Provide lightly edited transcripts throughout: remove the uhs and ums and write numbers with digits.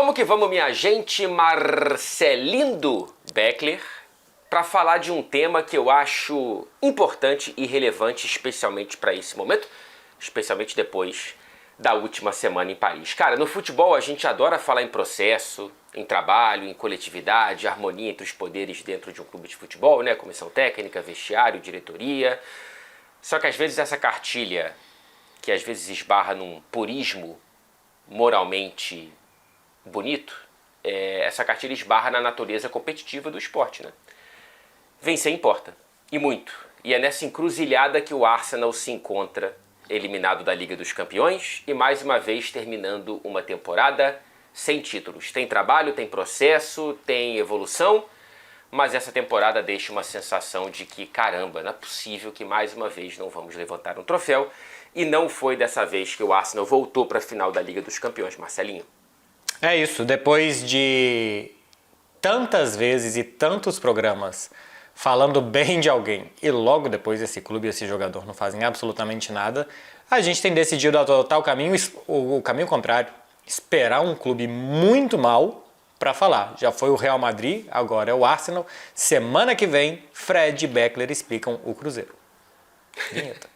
Vamos que vamos, minha gente, Marcelindo Beckler, para falar de um tema que eu acho importante e relevante, especialmente para esse momento, especialmente depois da última semana em Paris. Cara, no futebol a gente adora falar em processo, em trabalho, em coletividade, harmonia entre os poderes dentro de um clube de futebol, né? Comissão técnica, vestiário, diretoria. Só que às vezes essa cartilha, que às vezes esbarra num purismo moralmente bonito, essa cartilha esbarra na natureza competitiva do esporte, né? Vencer importa, e muito. E é nessa encruzilhada que o Arsenal se encontra, eliminado da Liga dos Campeões e mais uma vez terminando uma temporada sem títulos. Tem trabalho, tem processo, tem evolução, mas essa temporada deixa uma sensação de que, caramba, não é possível que mais uma vez não vamos levantar um troféu. E não foi dessa vez que o Arsenal voltou para a final da Liga dos Campeões, Marcelinho. É isso, depois de tantas vezes e tantos programas falando bem de alguém e logo depois esse clube e esse jogador não fazem absolutamente nada, a gente tem decidido adotar o caminho contrário, esperar um clube muito mal para falar. Já foi o Real Madrid, agora é o Arsenal. Semana que vem, Fred e Beckler explicam o Cruzeiro. Vinheta.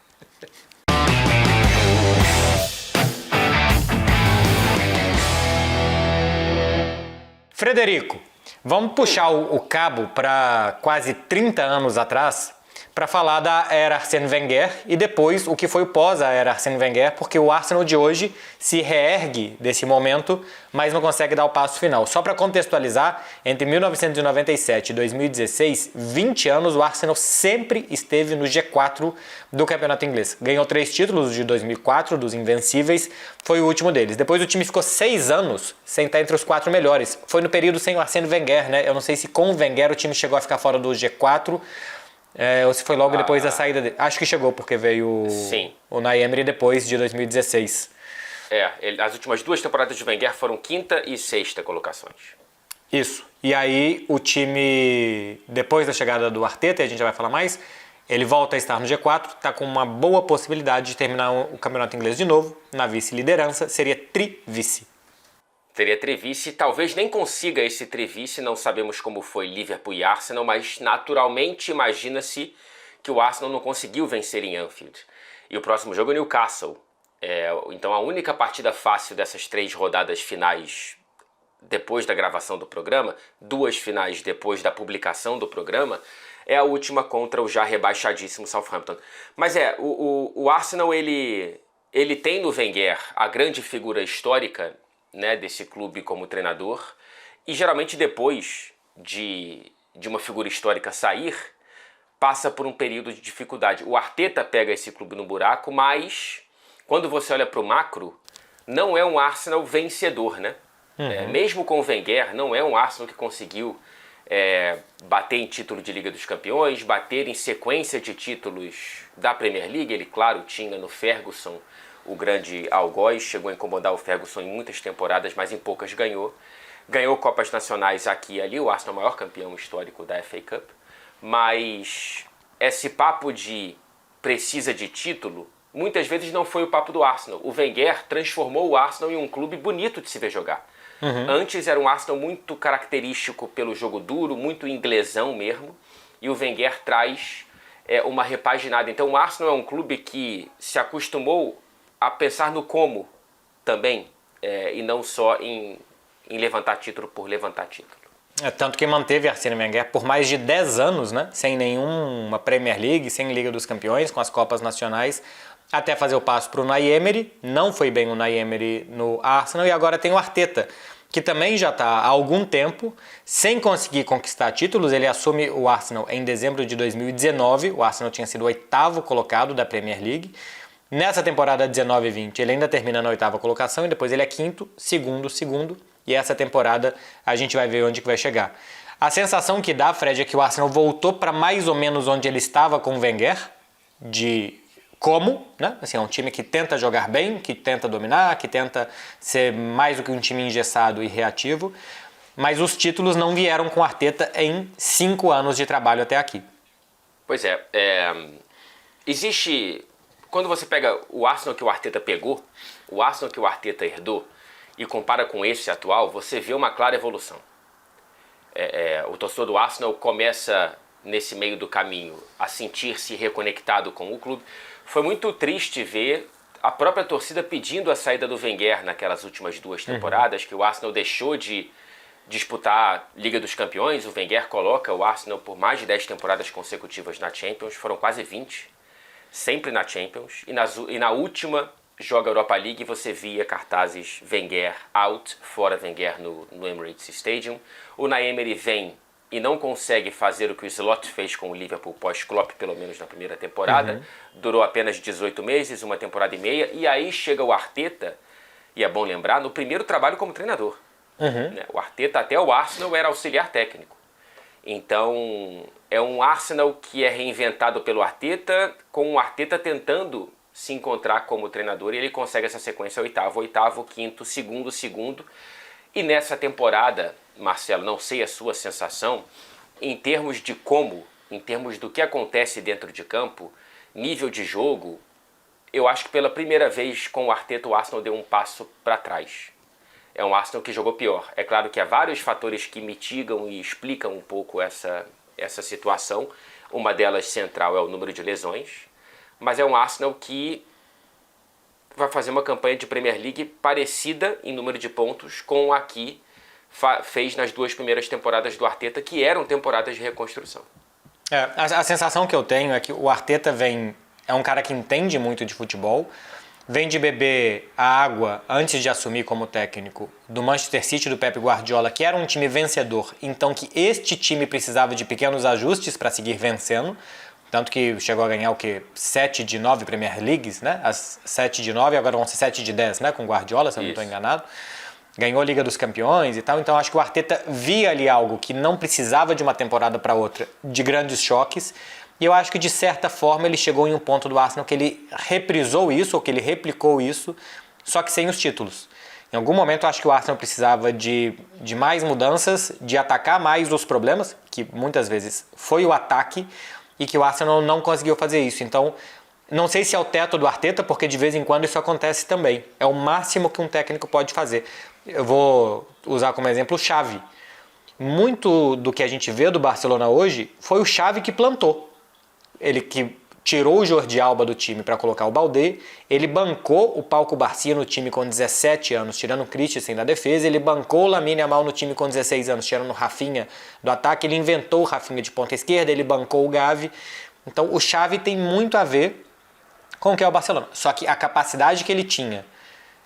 Frederico, vamos puxar o cabo para quase 30 anos atrás para falar da era Arsène Wenger e depois o que foi o pós a era Arsène Wenger, porque o Arsenal de hoje se reergue desse momento, mas não consegue dar o passo final. Só para contextualizar, entre 1997 e 2016, 20 anos, o Arsenal sempre esteve no G4 do campeonato inglês. Ganhou 3 títulos de 2004, dos Invencíveis, foi o último deles. Depois o time ficou 6 anos sem estar entre os 4 melhores. Foi no período sem o Arsène Wenger, né? Eu não sei se com o Wenger o time chegou a ficar fora do G4, ou se foi logo depois da saída dele. Acho que chegou, porque veio o Unai Emery depois de 2016. As últimas 2 temporadas de Wenger foram 5ª e 6ª colocações. Isso. E aí o time, depois da chegada do Arteta, e a gente já vai falar mais, ele volta a estar no G4, está com uma boa possibilidade de terminar o campeonato inglês de novo, na vice-liderança, seria tri-vice. Teria trivice, talvez nem consiga esse trivice, não sabemos como foi Liverpool e Arsenal, mas naturalmente imagina-se que o Arsenal não conseguiu vencer em Anfield. E o próximo jogo é Newcastle. Então a única partida fácil dessas 3 rodadas finais depois da gravação do programa, 2 finais depois da publicação do programa, é a última contra o já rebaixadíssimo Southampton. Mas o Arsenal ele tem no Wenger a grande figura histórica, né, desse clube como treinador, e geralmente depois de uma figura histórica sair, passa por um período de dificuldade. O Arteta pega esse clube no buraco, mas quando você olha para o macro, não é um Arsenal vencedor, né? Mesmo com o Wenger, não é um Arsenal que conseguiu bater em título de Liga dos Campeões, bater em sequência de títulos da Premier League. Ele, claro, tinha no Ferguson o grande algoz, chegou a incomodar o Ferguson em muitas temporadas, mas em poucas ganhou. Ganhou Copas Nacionais aqui e ali, o Arsenal é o maior campeão histórico da FA Cup. Mas esse papo de precisa de título, muitas vezes não foi o papo do Arsenal. O Wenger transformou o Arsenal em um clube bonito de se ver jogar. Antes era um Arsenal muito característico pelo jogo duro, muito inglesão mesmo, e o Wenger traz uma repaginada. Então o Arsenal é um clube que se acostumou a pensar no como também, e não só em levantar título por levantar título. Tanto que manteve Arsène Wenger por mais de 10 anos, né? Sem nenhuma Premier League, sem Liga dos Campeões, com as Copas Nacionais, até fazer o passo para o Unai Emery. Não foi bem o Unai Emery no Arsenal, e agora tem o Arteta, que também já está há algum tempo sem conseguir conquistar títulos. Ele assume o Arsenal em dezembro de 2019, o Arsenal tinha sido o 8º colocado da Premier League. Nessa temporada 19 e 20 ele ainda termina na 8ª colocação e depois ele é 5º, segundo, e essa temporada a gente vai ver onde que vai chegar. A sensação que dá, Fred, é que o Arsenal voltou para mais ou menos onde ele estava com o Wenger, né? Assim, é um time que tenta jogar bem, que tenta dominar, que tenta ser mais do que um time engessado e reativo, mas os títulos não vieram com o Arteta em 5 anos de trabalho até aqui. Pois existe... Quando você pega o Arsenal que o Arteta pegou, o Arsenal que o Arteta herdou, e compara com esse atual, você vê uma clara evolução. O torcedor do Arsenal começa nesse meio do caminho a sentir-se reconectado com o clube. Foi muito triste ver a própria torcida pedindo a saída do Wenger naquelas últimas 2 temporadas, que o Arsenal deixou de disputar Liga dos Campeões. O Wenger coloca o Arsenal por mais de 10 temporadas consecutivas na Champions, foram quase 20, sempre na Champions, e na última joga a Europa League e você via cartazes Wenger out, fora Wenger no Emirates Stadium. O Unai Emery vem e não consegue fazer o que o Slot fez com o Liverpool pós-Klopp, pelo menos na primeira temporada. Durou apenas 18 meses, 1 temporada e meia, e aí chega o Arteta, e é bom lembrar, no primeiro trabalho como treinador. Né? O Arteta até o Arsenal era auxiliar técnico. Então é um Arsenal que é reinventado pelo Arteta, com o Arteta tentando se encontrar como treinador, e ele consegue essa sequência oitavo, quinto, segundo. E nessa temporada, Marcelo, não sei a sua sensação, em termos de em termos do que acontece dentro de campo, nível de jogo, eu acho que pela primeira vez com o Arteta o Arsenal deu um passo para trás. É um Arsenal que jogou pior. É claro que há vários fatores que mitigam e explicam um pouco essa situação. Uma delas central é o número de lesões, mas é um Arsenal que vai fazer uma campanha de Premier League parecida em número de pontos com a que fez nas 2 primeiras temporadas do Arteta, que eram temporadas de reconstrução. A sensação que eu tenho é que o Arteta é um cara que entende muito de futebol, vem de beber a água antes de assumir como técnico do Manchester City do Pep Guardiola, que era um time vencedor, então que este time precisava de pequenos ajustes para seguir vencendo, tanto que chegou a ganhar 7 de 9 Premier Leagues, né? As 7 de 9 agora vão ser 7 de 10, né? Com Guardiola, se eu não estou enganado. Ganhou a Liga dos Campeões e tal, então acho que o Arteta via ali algo que não precisava de uma temporada para outra, de grandes choques, e eu acho que de certa forma ele chegou em um ponto do Arsenal que ele reprisou isso, ou que ele replicou isso, só que sem os títulos. Em algum momento eu acho que o Arsenal precisava de mais mudanças, de atacar mais os problemas, que muitas vezes foi o ataque, e que o Arsenal não conseguiu fazer isso. Então, não sei se é o teto do Arteta, porque de vez em quando isso acontece também. É o máximo que um técnico pode fazer. Eu vou usar como exemplo o Xavi. Muito do que a gente vê do Barcelona hoje foi o Xavi que plantou. Ele que tirou o Jordi Alba do time para colocar o Baldé, ele bancou o Pau Cubarsí no time com 17 anos, tirando o Christensen da defesa, ele bancou o Lamine Yamal no time com 16 anos, tirando o Rafinha do ataque, ele inventou o Rafinha de ponta esquerda, ele bancou o Gavi. Então o Xavi tem muito a ver com o que é o Barcelona. Só que a capacidade que ele tinha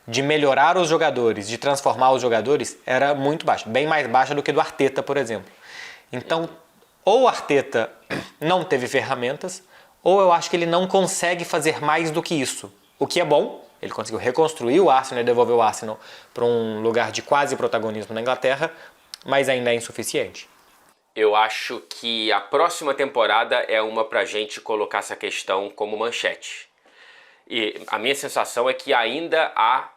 de melhorar os jogadores, de transformar os jogadores, era muito baixa, bem mais baixa do que do Arteta, por exemplo. Então, ou o Arteta não teve ferramentas, ou eu acho que ele não consegue fazer mais do que isso. O que é bom, ele conseguiu reconstruir o Arsenal e devolver o Arsenal para um lugar de quase protagonismo na Inglaterra, mas ainda é insuficiente. Eu acho que a próxima temporada é uma pra gente colocar essa questão como manchete. E a minha sensação é que ainda há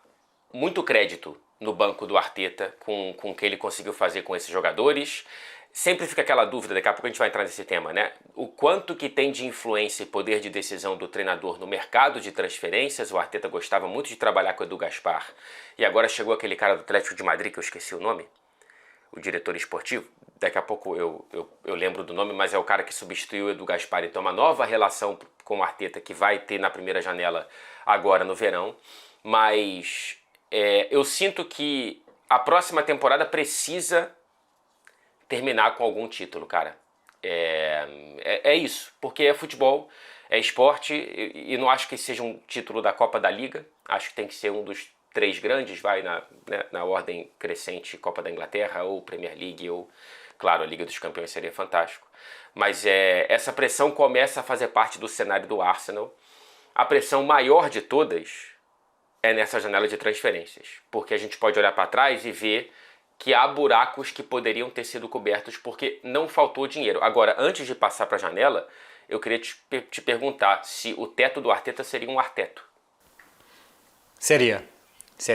muito crédito no banco do Arteta com o que ele conseguiu fazer com esses jogadores. Sempre fica aquela dúvida, daqui a pouco a gente vai entrar nesse tema, né? O quanto que tem de influência e poder de decisão do treinador no mercado de transferências. O Arteta gostava muito de trabalhar com o Edu Gaspar. E agora chegou aquele cara do Atlético de Madrid, que eu esqueci o nome, o diretor esportivo. Daqui a pouco eu lembro do nome, mas é o cara que substituiu o Edu Gaspar. Então uma nova relação com o Arteta que vai ter na primeira janela agora no verão. Mas eu sinto que a próxima temporada precisa terminar com algum título, cara. É isso, porque é futebol, é esporte, e não acho que seja um título da Copa da Liga. Acho que tem que ser um dos 3 grandes, vai na ordem crescente, Copa da Inglaterra, ou Premier League, ou, claro, a Liga dos Campeões seria fantástico. Mas essa pressão começa a fazer parte do cenário do Arsenal. A pressão maior de todas é nessa janela de transferências, porque a gente pode olhar para trás e ver que há buracos que poderiam ter sido cobertos porque não faltou dinheiro. Agora, antes de passar para a janela, eu queria te perguntar se o teto do Arteta seria um arteto. Seria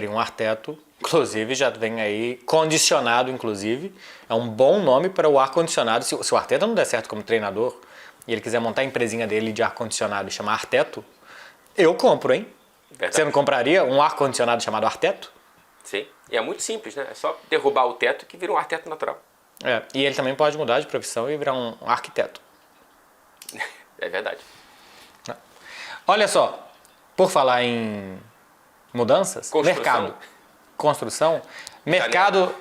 um arteto, inclusive já vem aí condicionado, inclusive. É um bom nome para o ar-condicionado. Se o Arteta não der certo como treinador e ele quiser montar a empresinha dele de ar-condicionado e chamar Arteto, eu compro, hein? Verdade. Você não compraria um ar-condicionado chamado Arteto? Sim, e é muito simples, né? É só derrubar o teto que vira um arquiteto natural. E ele também pode mudar de profissão e virar um arquiteto. É verdade. Olha só, por falar em mudanças, construção, mercado,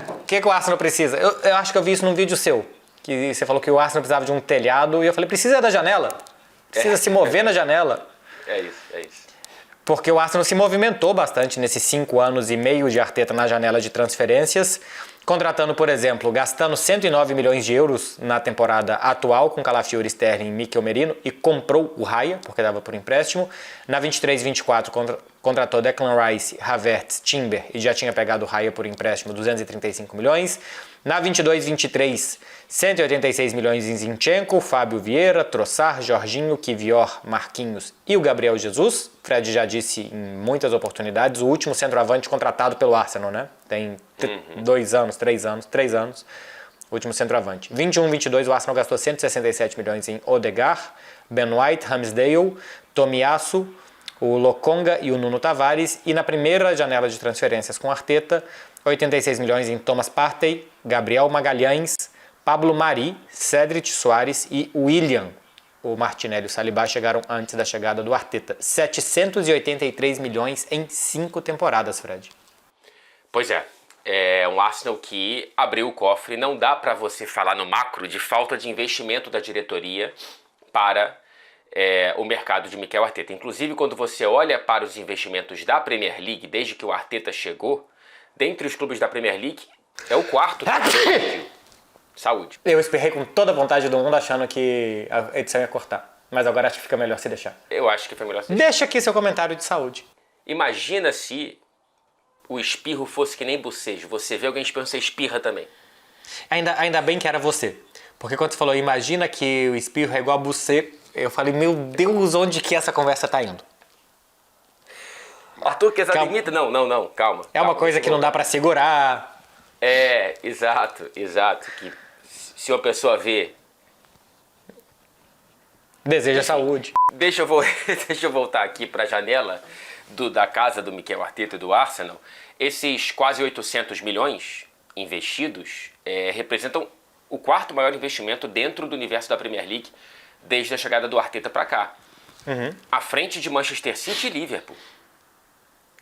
o que o Arsenal precisa? Eu acho que eu vi isso num vídeo seu, que você falou que o Arsenal precisava de um telhado, e eu falei, precisa da janela, precisa se mover na janela. É isso. Porque o Arsenal se movimentou bastante nesses 5 anos e meio de Arteta na janela de transferências, contratando, por exemplo, gastando 109 milhões de euros na temporada atual com Calafiori, Sterling e Mikel Merino e comprou o Raya, porque dava por empréstimo. Na 23-24 contratou Declan Rice, Havertz, Timber e já tinha pegado o Raya por empréstimo, 235 milhões. Na 22-23, 186 milhões em Zinchenko, Fábio Vieira, Trossard, Jorginho, Kivior, Marquinhos e o Gabriel Jesus. Fred já disse em muitas oportunidades, o último centroavante contratado pelo Arsenal, né? Tem 2 anos, 3 anos, último centroavante. 21-22, o Arsenal gastou 167 milhões em Odegaard, Ben White, Ramsdale, Tomiyasu, o Lokonga e o Nuno Tavares. E na primeira janela de transferências com Arteta, 86 milhões em Thomas Partey, Gabriel Magalhães, Pablo Mari, Cedric Soares e William. O Martinelli e o Saliba chegaram antes da chegada do Arteta. 783 milhões em 5 temporadas, Fred. Pois é um Arsenal que abriu o cofre. Não dá para você falar no macro de falta de investimento da diretoria para o mercado de Mikel Arteta. Inclusive, quando você olha para os investimentos da Premier League, desde que o Arteta chegou, dentre os clubes da Premier League, é o quarto. Saúde. Eu espirrei com toda a vontade do mundo achando que a edição ia cortar. Mas agora acho que fica melhor se deixar. Eu acho que foi melhor se deixar. Deixa aqui seu comentário de saúde. Imagina se o espirro fosse que nem bocejo. Você vê alguém espirrando, você espirra também. Ainda bem que era você. Porque quando você falou, imagina que o espirro é igual a bucê, eu falei, meu Deus, onde que essa conversa tá indo? Arthur, quer essa limita? Não, calma. É uma coisa que não dá pra segurar. Exato. Que se uma pessoa vê... Deseja saúde. Deixa eu voltar aqui pra janela da casa do Mikel Arteta e do Arsenal. Esses quase 800 milhões investidos representam o quarto maior investimento dentro do universo da Premier League desde a chegada do Arteta para cá. À frente de Manchester City e Liverpool.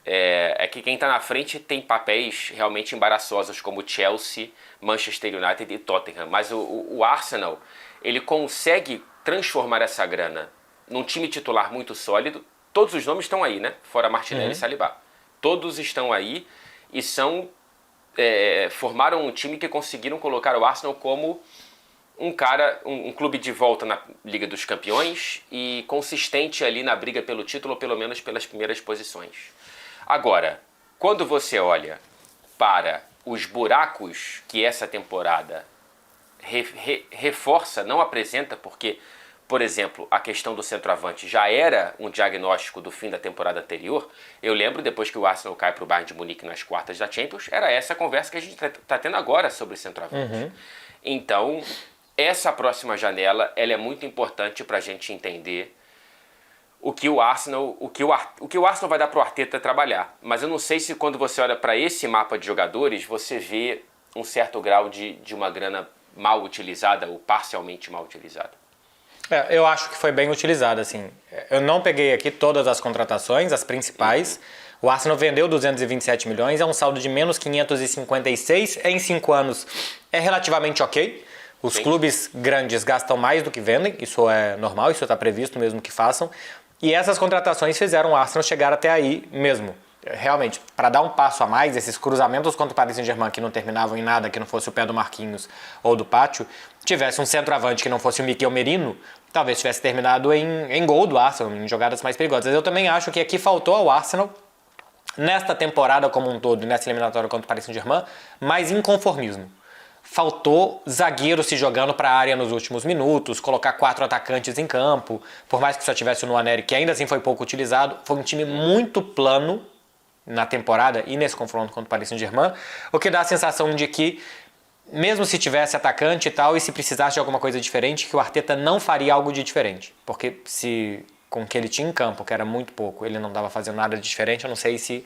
É que quem está na frente tem papéis realmente embaraçosos como Chelsea, Manchester United e Tottenham. Mas o Arsenal, ele consegue transformar essa grana num time titular muito sólido. Todos os nomes estão aí, né? Fora Martinelli e Saliba. Todos estão aí e formaram um time que conseguiram colocar o Arsenal como um clube de volta na Liga dos Campeões e consistente ali na briga pelo título, ou pelo menos pelas primeiras posições. Agora, quando você olha para os buracos que essa temporada reforça, não apresenta, porque, por exemplo, a questão do centroavante já era um diagnóstico do fim da temporada anterior. Eu lembro, depois que o Arsenal cai para o Bayern de Munique nas quartas da Champions, era essa a conversa que a gente está tendo agora sobre centroavante. Então, essa próxima janela ela é muito importante para a gente entender o que o Arsenal vai dar para o Arteta trabalhar. Mas eu não sei se quando você olha para esse mapa de jogadores, você vê um certo grau de uma grana mal utilizada ou parcialmente mal utilizada. Eu acho que foi bem utilizada, assim. Eu não peguei aqui todas as contratações, as principais. O Arsenal vendeu 227 milhões, é um saldo de menos 556 em 5 anos. É relativamente ok. Os clubes grandes gastam mais do que vendem, isso é normal, isso está previsto mesmo que façam. E essas contratações fizeram o Arsenal chegar até aí mesmo. Realmente, para dar um passo a mais, esses cruzamentos contra o Paris Saint-Germain que não terminavam em nada, que não fosse o pé do Marquinhos ou do Pátio, tivesse um centroavante que não fosse o Mikel Merino, talvez tivesse terminado em gol do Arsenal, em jogadas mais perigosas. Eu também acho que aqui faltou ao Arsenal, nesta temporada como um todo, nessa eliminatória contra o Paris Saint-Germain, mais inconformismo. Faltou zagueiro se jogando para a área nos últimos minutos, colocar 4 atacantes em campo, por mais que só tivesse o Nwaneri, que ainda assim foi pouco utilizado. Foi um time muito plano na temporada e nesse confronto contra o Paris Saint-Germain, o que dá a sensação de que, mesmo se tivesse atacante e tal, e se precisasse de alguma coisa diferente, que o Arteta não faria algo de diferente. Porque se com o que ele tinha em campo, que era muito pouco, ele não estava fazendo nada de diferente, eu não sei se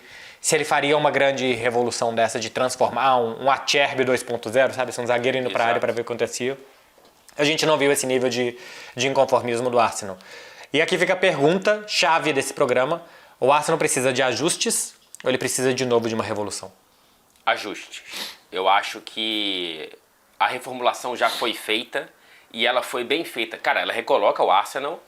ele faria uma grande revolução dessa de transformar um Acerbi 2.0, sabe? Um zagueiro indo para a área para ver o que acontecia. A gente não viu esse nível de inconformismo do Arsenal. E aqui fica a pergunta chave desse programa. O Arsenal precisa de ajustes ou ele precisa de novo de uma revolução? Ajustes. Eu acho que a reformulação já foi feita e ela foi bem feita. Cara, ela recoloca o Arsenal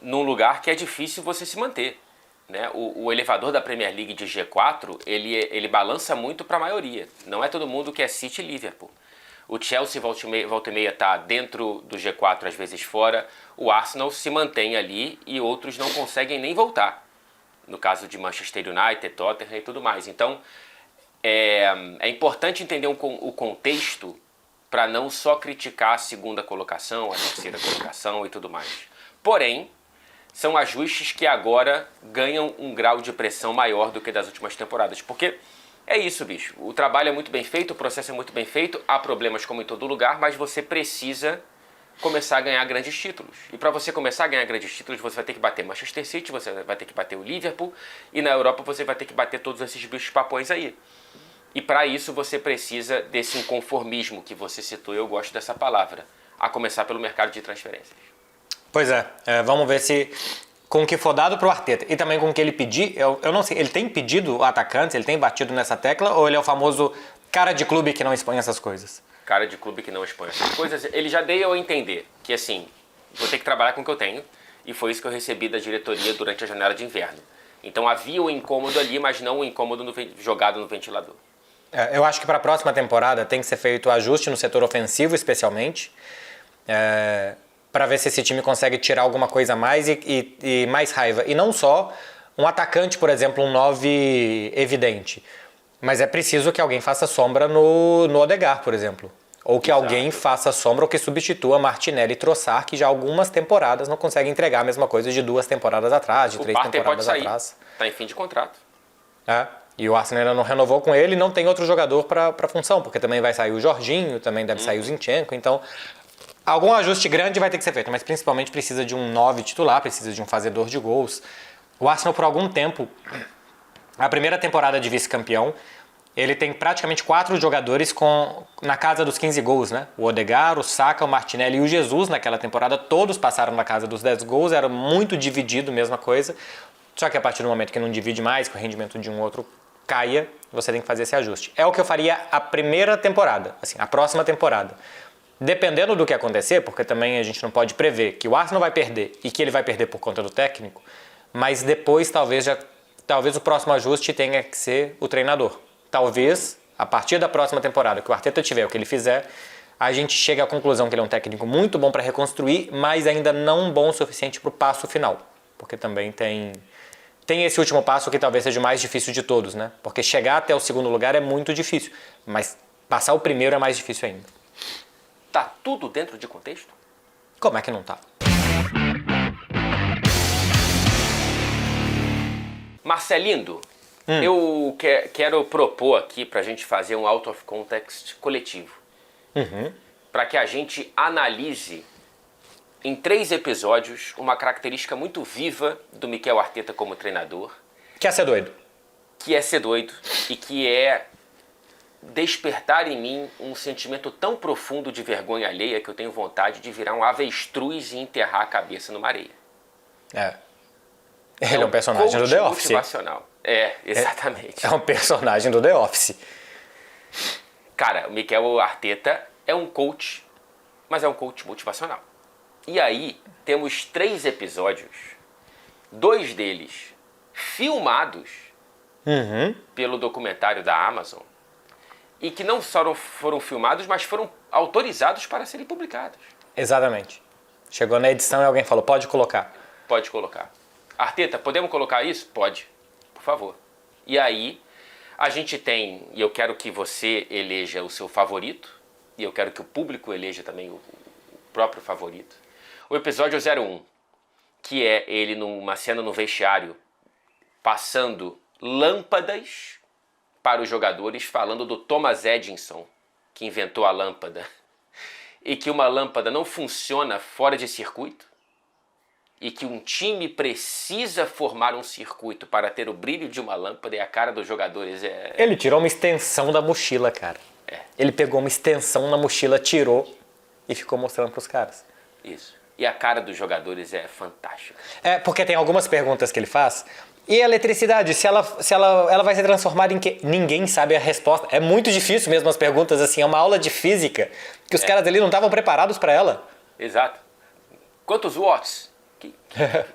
num lugar que é difícil você se manter, né? O elevador da Premier League de G4, ele balança muito para a maioria. Não é todo mundo que é City e Liverpool. O Chelsea volta e meia está dentro do G4, às vezes fora. O Arsenal se mantém ali e outros não conseguem nem voltar. No caso de Manchester United, Tottenham e tudo mais. Então, é importante entender o contexto para não só criticar a segunda colocação, a terceira colocação e tudo mais. Porém, são ajustes que agora ganham um grau de pressão maior do que das últimas temporadas. Porque é isso, bicho. O trabalho é muito bem feito, o processo é muito bem feito, há problemas como em todo lugar, mas você precisa começar a ganhar grandes títulos. E para você começar a ganhar grandes títulos, você vai ter que bater Manchester City, você vai ter que bater o Liverpool, e na Europa você vai ter que bater todos esses bichos papões aí. E para isso você precisa desse inconformismo que você citou, eu gosto dessa palavra, a começar pelo mercado de transferências. Pois é, vamos ver se com o que for dado pro Arteta e também com o que ele pedir, eu não sei, ele tem pedido atacantes, ele tem batido nessa tecla ou ele é o famoso cara de clube que não expõe essas coisas? Cara de clube que não expõe essas coisas, ele já deu a entender que assim, vou ter que trabalhar com o que eu tenho e foi isso que eu recebi da diretoria durante a janela de inverno. Então havia um incômodo ali, mas não um incômodo jogado no ventilador. Eu acho que para a próxima temporada tem que ser feito ajuste no setor ofensivo, especialmente, para ver se esse time consegue tirar alguma coisa a mais e mais raiva. E não só um atacante, por exemplo, um 9 evidente. Mas é preciso que alguém faça sombra no Odegaard, por exemplo. Ou que alguém faça sombra ou que substitua Martinelli e Trossard, que já algumas temporadas não consegue entregar a mesma coisa de 2 temporadas atrás, de 3 temporadas atrás. Está em fim de contrato. E o Arsenal ainda não renovou com ele, não tem outro jogador para a função, porque também vai sair o Jorginho, também deve sair o Zinchenko, então algum ajuste grande vai ter que ser feito, mas principalmente precisa de um 9 titular, precisa de um fazedor de gols. O Arsenal por algum tempo, a primeira temporada de vice-campeão, ele tem praticamente 4 jogadores na casa dos 15 gols, né? O Odegaard, o Saka, o Martinelli e o Jesus naquela temporada, todos passaram na casa dos 10 gols, era muito dividido, mesma coisa, só que a partir do momento que não divide mais, que o rendimento de um outro caia, você tem que fazer esse ajuste. É o que eu faria a primeira temporada, assim, a próxima temporada. Dependendo do que acontecer, porque também a gente não pode prever que o Arsenal vai perder e que ele vai perder por conta do técnico, mas depois talvez o próximo ajuste tenha que ser o treinador. Talvez, a partir da próxima temporada, que o Arteta tiver o que ele fizer, a gente chegue à conclusão que ele é um técnico muito bom para reconstruir, mas ainda não bom o suficiente para o passo final. Porque também tem esse último passo que talvez seja o mais difícil de todos, né? Porque chegar até o segundo lugar é muito difícil, mas passar o primeiro é mais difícil ainda. Tá tudo dentro de contexto? Como é que não tá? Marcelindo, eu quero propor aqui pra gente fazer um out of context coletivo. Para que a gente analise em 3 episódios uma característica muito viva do Mikel Arteta como treinador. Que é ser doido. Que é ser doido e que é despertar em mim um sentimento tão profundo de vergonha alheia que eu tenho vontade de virar um avestruz e enterrar a cabeça numa areia. Ele é um personagem do The Office. Motivacional. Exatamente. É um personagem do The Office. Cara, o Mikel Arteta é um coach, mas é um coach motivacional. E aí, temos 3 episódios, 2 deles filmados pelo documentário da Amazon, e que não só foram filmados, mas foram autorizados para serem publicados. Exatamente. Chegou na edição e alguém falou, pode colocar. Pode colocar. Arteta, podemos colocar isso? Pode, por favor. E aí, a gente tem, e eu quero que você eleja o seu favorito, e eu quero que o público eleja também o próprio favorito. O episódio 01, que é ele numa cena no vestiário, passando lâmpadas para os jogadores, falando do Thomas Edison, que inventou a lâmpada, e que uma lâmpada não funciona fora de circuito, e que um time precisa formar um circuito para ter o brilho de uma lâmpada e a cara dos jogadores Ele tirou uma extensão da mochila, cara. Ele pegou uma extensão na mochila, tirou e ficou mostrando pros caras. Isso. E a cara dos jogadores é fantástica. Porque tem algumas perguntas que ele faz. E a eletricidade, ela vai ser transformada em quê? Ninguém sabe a resposta. É muito difícil mesmo as perguntas, assim. É uma aula de física que os caras ali não estavam preparados para ela. Exato. Quantos watts?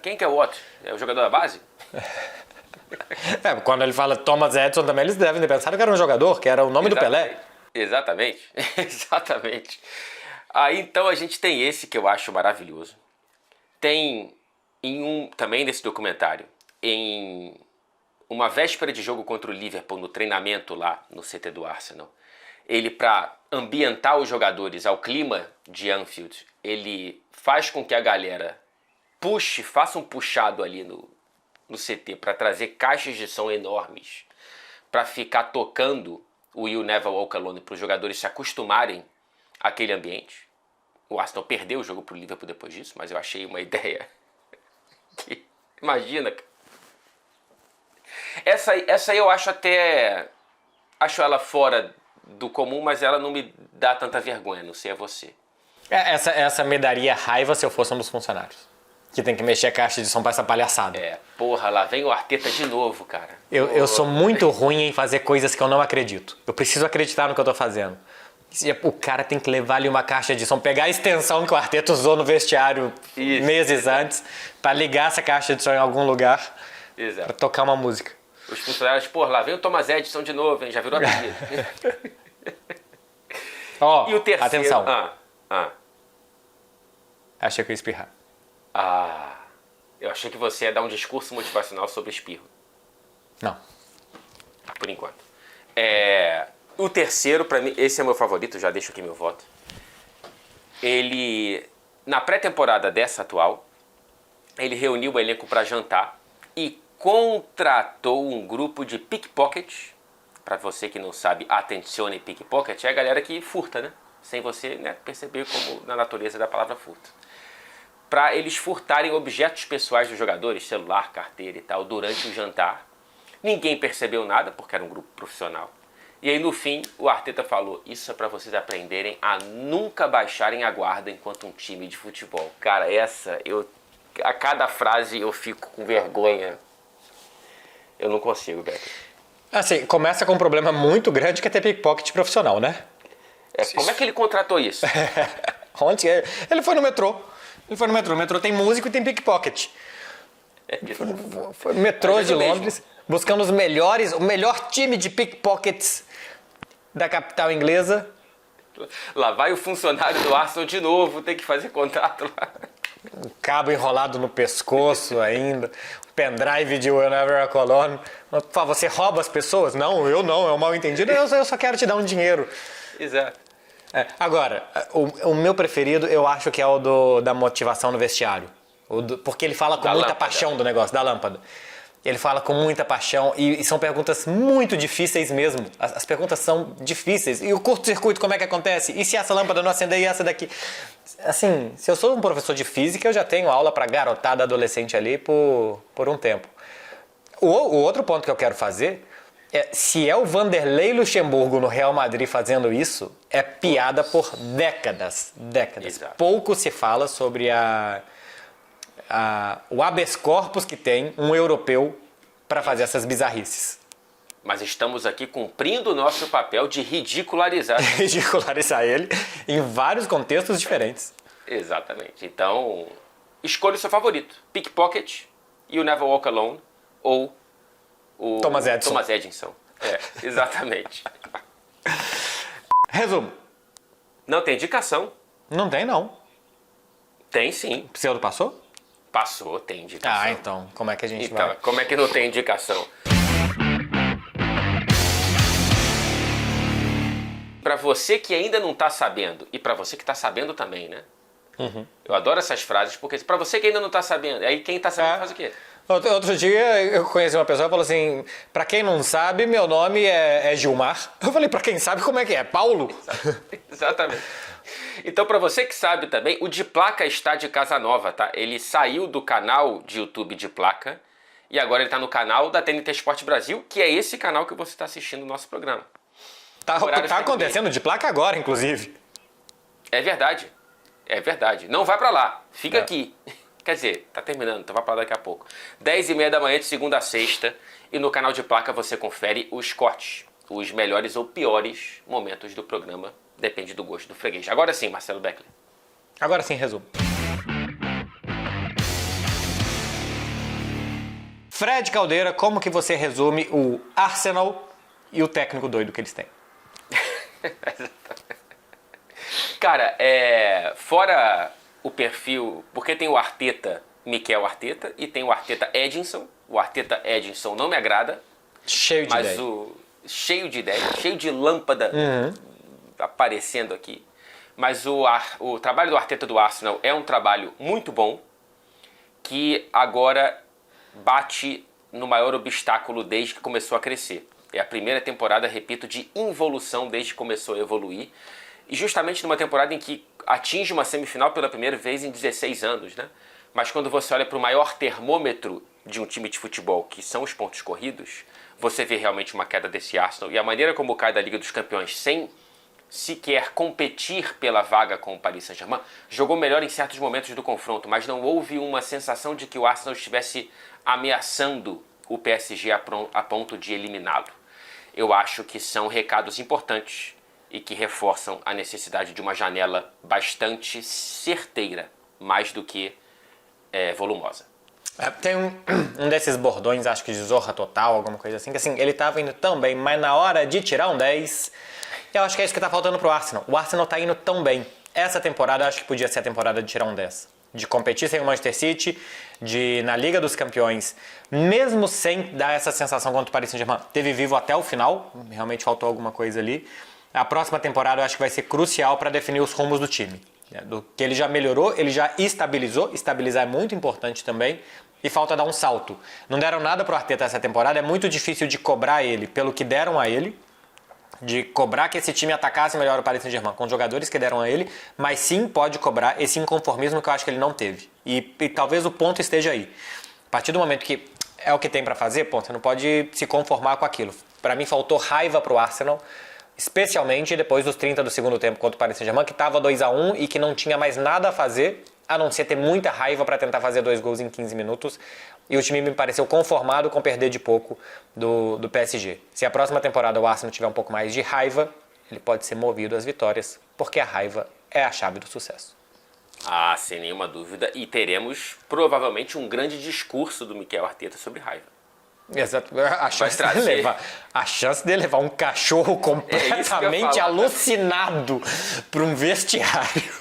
Quem que é o Watt? É o jogador da base? Quando ele fala Thomas Edison também, eles devem ter pensado que era um jogador, que era o nome do Pelé. Exatamente. Exatamente. Aí então a gente tem esse que eu acho maravilhoso. Tem também nesse documentário, em uma véspera de jogo contra o Liverpool, no treinamento lá no CT do Arsenal, ele, para ambientar os jogadores ao clima de Anfield, ele faz com que a galera faça um puxado ali no CT para trazer caixas de som enormes para ficar tocando o You Never Walk Alone para os jogadores se acostumarem àquele ambiente. O Arsenal perdeu o jogo para o Liverpool depois disso, mas eu achei uma ideia que... Imagina, cara. Essa aí eu acho acho ela fora do comum, mas ela não me dá tanta vergonha, não sei a você. Essa me daria raiva se eu fosse um dos funcionários. Que tem que mexer a caixa de som pra essa palhaçada. Porra, lá vem o Arteta de novo, cara. Eu sou muito ruim em fazer coisas que eu não acredito. Eu preciso acreditar no que eu tô fazendo. O cara tem que levar ali uma caixa de som, pegar a extensão que o Arteta usou no vestiário meses antes, pra ligar essa caixa de som em algum lugar. Exato. Pra tocar uma música. Os funcionários, porra, lá vem o Thomas Edison de novo, hein? Já virou apelido. Ó, e o terceiro... atenção. Ah. Achei que eu ia espirrar. Eu achei que você ia dar um discurso motivacional sobre espirro. Não. Por enquanto. O terceiro, pra mim, esse é meu favorito, já deixo aqui meu voto. Ele, na pré-temporada dessa atual, ele reuniu o elenco para jantar e contratou um grupo de pickpocket. Para você que não sabe, attenzione pickpocket é a galera que furta, né? Sem você, né, perceber como na natureza da palavra furta. Para eles furtarem objetos pessoais dos jogadores, celular, carteira e tal, durante o jantar. Ninguém percebeu nada, porque era um grupo profissional. E aí no fim, o Arteta falou, isso é para vocês aprenderem a nunca baixarem a guarda enquanto um time de futebol. Cara, a cada frase eu fico com vergonha. Eu não consigo, Beto. Assim, começa com um problema muito grande que é ter pickpocket profissional, né? Como é que ele contratou isso? Onde é? Ele foi no metrô. O metrô tem músico e tem pickpocket. Foi no metrô de Londres, buscando o melhor time de pickpockets da capital inglesa. Lá vai o funcionário do Arsenal de novo, tem que fazer contrato lá. Um cabo enrolado no pescoço ainda, um pendrive de You Never Walk Alone. Por favor, você rouba as pessoas? Não, eu não, é um mal entendido, eu só quero te dar um dinheiro. Exato. Agora, o meu preferido eu acho que é o da motivação no vestiário. Porque ele fala com muita paixão do negócio, da lâmpada. Ele fala com muita paixão e são perguntas muito difíceis mesmo. As perguntas são difíceis. E o curto-circuito, como é que acontece? E se essa lâmpada não acender e essa daqui? Assim, se eu sou um professor de física, eu já tenho aula para garotada adolescente ali por um tempo. O outro ponto que eu quero fazer é, se é o Vanderlei Luxemburgo no Real Madrid fazendo isso, é piada por décadas. Exato. Pouco se fala sobre o habeas corpus que tem um europeu para fazer essas bizarrices. Mas estamos aqui cumprindo o nosso papel de ridicularizar. Ridicularizar ele em vários contextos diferentes. Exatamente. Então, escolha o seu favorito. Pickpocket, You Never Walk Alone ou o Thomas Edison. Exatamente. Resumo. Não tem indicação. Não tem, não. Tem sim. Pseudo passou? Passou, tem indicação. Então, como é que a gente vai? Como é que não tem indicação? Para você que ainda não tá sabendo, e para você que tá sabendo também, né? Uhum. Eu adoro essas frases, porque para você que ainda não tá sabendo, aí quem tá sabendo faz o quê? Outro dia eu conheci uma pessoa que falou assim, pra quem não sabe, meu nome é Gilmar. Eu falei, pra quem sabe, como é que é? Paulo? Exatamente. Então, pra você que sabe também, o De Placa está de casa nova, tá? Ele saiu do canal de YouTube De Placa e agora ele tá no canal da TNT Esporte Brasil, que é esse canal que você está assistindo o nosso programa. Tá acontecendo De Placa agora, inclusive. É verdade. É verdade. Não vai pra lá. Fica aqui. Quer dizer, tá terminando, então vai pra lá daqui a pouco. 10h30 da manhã de segunda a sexta. E no canal De Placa você confere os cortes. Os melhores ou piores momentos do programa. Depende do gosto do freguês. Agora sim, Marcelo Beckler. Agora sim, resumo. Fred Caldeira, como que você resume o Arsenal e o técnico doido que eles têm? Cara, fora o perfil, porque tem o Arteta, Mikel Arteta, e tem o Arteta Edinson. O Arteta Edinson não me agrada. Cheio de ideia. Cheio de ideia, cheio de lâmpada aparecendo aqui. Mas o trabalho do Arteta do Arsenal é um trabalho muito bom, que agora bate no maior obstáculo desde que começou a crescer. É a primeira temporada, repito, de involução desde que começou a evoluir. E justamente numa temporada em que atinge uma semifinal pela primeira vez em 16 anos, né? Mas quando você olha para o maior termômetro de um time de futebol, que são os pontos corridos, você vê realmente uma queda desse Arsenal. E a maneira como cai da Liga dos Campeões sem sequer competir pela vaga com o Paris Saint-Germain, jogou melhor em certos momentos do confronto, mas não houve uma sensação de que o Arsenal estivesse ameaçando o PSG a ponto de eliminá-lo. Eu acho que são recados importantes e que reforçam a necessidade de uma janela bastante certeira, mais do que volumosa. Tem um desses bordões, acho que de Zorra Total, alguma coisa assim, que assim, ele tava indo tão bem, mas na hora de tirar um 10, eu acho que é isso que tá faltando pro Arsenal. O Arsenal tá indo tão bem. Essa temporada, eu acho que podia ser a temporada de tirar um 10. De competir sem o Manchester City, de na Liga dos Campeões, mesmo sem dar essa sensação contra o Paris Saint-Germain, teve vivo até o final, realmente faltou alguma coisa ali. A próxima temporada eu acho que vai ser crucial para definir os rumos do time. Do que ele já melhorou, ele já estabilizou, estabilizar é muito importante também, e falta dar um salto. Não deram nada pro Arteta essa temporada, é muito difícil de cobrar ele pelo que deram a ele, de cobrar que esse time atacasse melhor o Paris Saint-Germain com os jogadores que deram a ele, mas sim pode cobrar esse inconformismo que eu acho que ele não teve. E talvez o ponto esteja aí. A partir do momento que é o que tem para fazer, pô, você não pode se conformar com aquilo. Para mim faltou raiva pro Arsenal, especialmente depois dos 30 do segundo tempo contra o Paris Saint-Germain, que estava 2-1 e que não tinha mais nada a fazer, a não ser ter muita raiva para tentar fazer 2 gols em 15 minutos. E o time me pareceu conformado com perder de pouco do PSG. Se a próxima temporada o Arsenal tiver um pouco mais de raiva, ele pode ser movido às vitórias, porque a raiva é a chave do sucesso. Ah, sem nenhuma dúvida. E teremos provavelmente um grande discurso do Mikel Arteta sobre raiva. Exato. A chance de levar um cachorro completamente alucinado para um vestiário.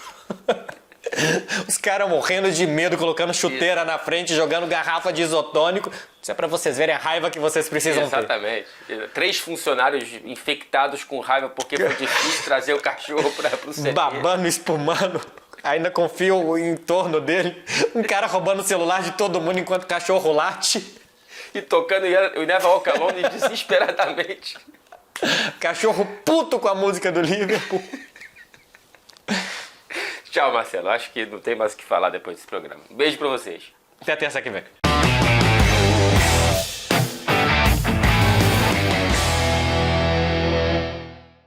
Os caras morrendo de medo, colocando chuteira na frente, jogando garrafa de isotônico. Isso é pra vocês verem a raiva que vocês precisam ter. Exatamente. 3 funcionários infectados com raiva porque foi difícil trazer o cachorro pro CT. Babando, espumando. Ainda confio em torno dele. Um cara roubando o celular de todo mundo enquanto o cachorro late. E tocando o Never Walk Alone desesperadamente. Cachorro puto com a música do Liverpool. Tchau, Marcelo. Acho que não tem mais o que falar depois desse programa. Um beijo pra vocês. Até terça que vem.